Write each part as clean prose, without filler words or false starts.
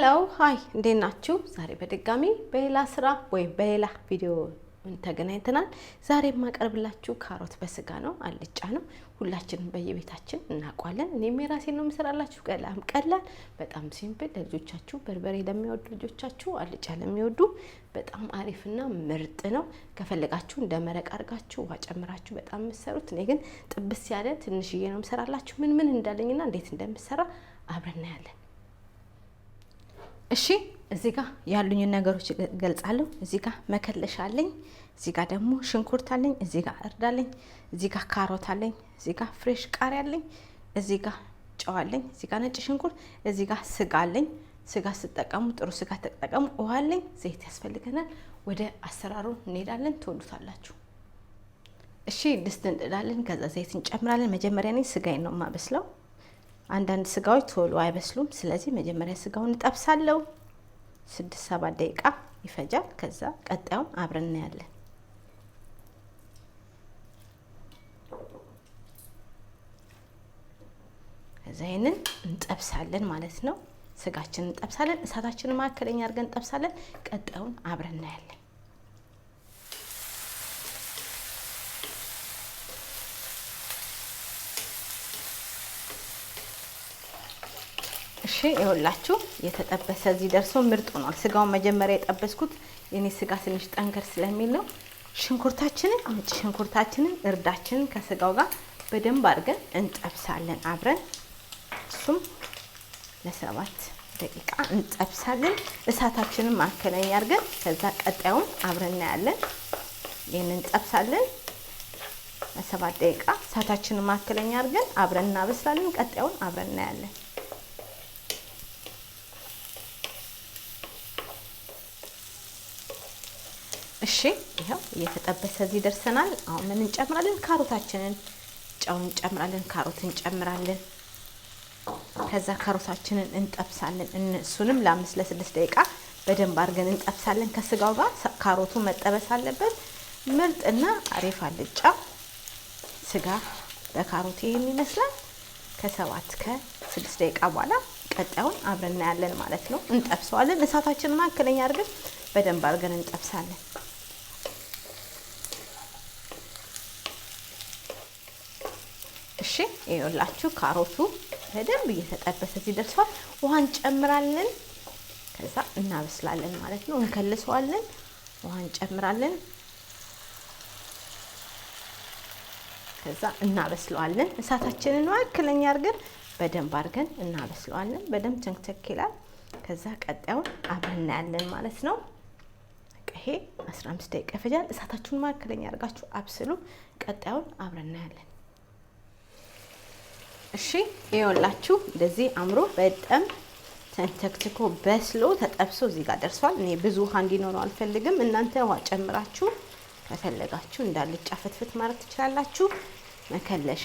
ሄሎ ሃይ እንዴት ናችሁ? ዛሬ በድጋሚ በሌላ ስራ ወይ በሌላ ቪዲዮ ተገናኝተናል። ዛሬ የማቀርብላችሁ ካሮት በስጋ ነው፣ አልጫ ነው። ሁላችንም በየቤታችን እናውቃለን። እኔም የራሴን ነው የምሰራላችሁ። ቀላል በጣም ሲምፕል፣ ለልጆቻችሁ በርበሬ ለሚወዱ ልጆቻችሁ፣ አልጫ ለሚወዱ በጣም አሪፍና ምርጥ ነው። ከፈለጋችሁ እንደ መረቅ አድርጋችሁ ውሃ ጨምራችሁ በጣም የምትሰሩት። እኔ ግን ጥብስ ያለ ትንሽዬ ነው የምሰራላችሁ። ምን እንዳለኝና እንዴት እንደምሰራ አብረን እናያለን። እሺ እዚህ ጋር ያሉኝ ነገሮች ገልጻለሁ። እዚህ ጋር መከለሻ አለኝ፣ እዚህ ጋር ደግሞ ሽንኩርት አለኝ፣ እዚህ ጋር እርድ አለኝ፣ እዚህ ጋር ካሮት አለኝ፣ እዚህ ጋር ፍሬሽ ቃሪያ አለኝ፣ እዚህ ጋር ጨው አለኝ፣ እዚህ ጋር ነጭ ሽንኩርት፣ እዚህ ጋር ስጋ አለኝ። ስጋ ስትጠቀሙ ጥሩ ስጋ ተጠቀሙ። ውሃ አለኝ፣ ዘይት ያስፈልገናል። ወደ አሰራሩ እንሄዳለን፣ ትወዱታላችሁ። እሺ ድስት እንጥዳለን፣ ከዛ ዘይት እንጨምራለን። መጀመሪያ እኔ ስጋዬን ነው የማበስለው። አንዳንድ ስጋዎች ቶሎ አይበስሉም። ስለዚህ መጀመሪያ ስጋውን እንጠብሳለሁ። 6-7 ደቂቃ ይፈጃል። ከዛ ቀጣዩን አብረን እናያለን። ከዛ ይሄንን እንጠብሳለን ማለት ነው። ስጋችንን እንጠብሳለን። እሳታችንን ማከለኛ አድርገን እንጠብሳለን። ቀጣዩን አብረን እናያለን። እሺ ይኸውላችሁ የተጠበሰ እዚህ ደርሶ ምርጥ ሆኗል። ስጋውን መጀመሪያ የጠበስኩት የኔ ስጋ ትንሽ ጠንከር ስለሚል ነው። ሽንኩርታችንን ነጭ ሽንኩርታችንን እርዳችንን ከስጋው ጋር በደንብ አድርገን እንጠብሳለን አብረን። እሱም ለ7 ደቂቃ እንጠብሳለን። እሳታችንን ማከለኛ አድርገን ከዛ ቀጣዩን አብረን እናያለን። ይሄንን እንጠብሳለን ለ7 ደቂቃ እሳታችንን ማከለኛ አድርገን አብረን እናበስላለን። ቀጣዩን አብረን እናያለን። እሺ ይሄው እየተጠበሰ እዚህ ደርሰናል። አሁን ምን እንጨምራለን? ካሮታችንን፣ ጨው እንጨምራለን፣ ካሮት እንጨምራለን። ከዛ ካሮታችንን እንጠብሳለን። እሱንም ለ5-6 ደቂቃ በደንብ አድርገን እንጠብሳለን ከስጋው ጋር። ካሮቱ መጠበስ አለበት። ምርጥና አሪፍ አልጫ ስጋ በካሮት ይሄን ይመስላል። ከ7-6 ደቂቃ በኋላ ቀጣዩን አብረን እናያለን ማለት ነው። እንጠብሰዋለን። እሳታችንን ማከለኛ አድርገን በደንብ አድርገን እንጠብሳለን። እሺ ይኸውላችሁ ካሮቱ በደንብ እየተጠበሰ እዚህ ደርሷል። ውሃ እንጨምራለን። ከዛ እናበስላለን ማለት ነው። እንከልሰዋለን። ውሃ እንጨምራለን። ከዛ እናበስለዋለን። እሳታችንን ማከለኛ አድርገን በደንብ አድርገን እናበስለዋለን። በደንብ ተንተክ ይላል። ከዛ ቀጣዩን አብረን እናያለን ማለት ነው። ይሄ 15 ደቂቃ ይፈጃል። እሳታችሁን ማከለኛ አድርጋችሁ አብስሉ። ቀጣዩን አብረን እናያለን። እሺ ይኸውላችሁ እንደዚህ አምሮ በጣም ተንተክትኮ በስሎ ተጠብሶ እዚህ ጋር ደርሷል። እኔ ብዙ ውሃ እንዲኖረው አልፈልግም። እናንተ ውሃ ጨምራችሁ ከፈለጋችሁ እንዳልጫ ፍትፍት ማለት ትችላላችሁ። መከለሻ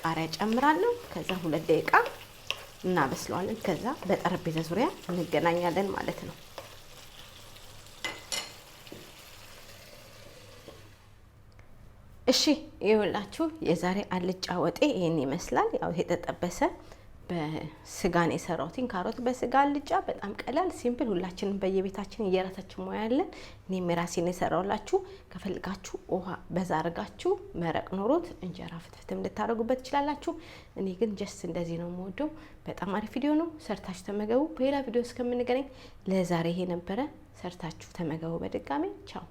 ቃሪያ ጨምራለሁ። ከዛ 2 ደቂቃ እናበስለዋለን። ከዛ በጠረጴዛ ዙሪያ እንገናኛለን ማለት ነው። እሺ ይኸውላችሁ የዛሬ አልጫ ወጤ ይሄን ይመስላል። ያው የተጠበሰ በስጋ ነው የሰራሁት። ካሮት በስጋ አልጫ በጣም ቀላል ሲምፕል፣ ሁላችንም በየቤታችን የራሳችን ሙያ ያለን። እኔም የራሴን የሰራሁላችሁ። ከፈልጋችሁ ውሃ በዛ አድርጋችሁ መረቅ ኖሮት እንጀራ ፍትፍትም ልታደርጉበት ትችላላችሁ። እኔ ግን ጀስት እንደዚህ ነው የምወደው። በጣም አሪፍ ቪዲዮ ነው። ሰርታችሁ ተመገቡ። በሌላ ቪዲዮ እስከምንገናኝ ለዛሬ ይሄ ነበረ። ሰርታችሁ ተመገቡ። በድጋሚ ቻው።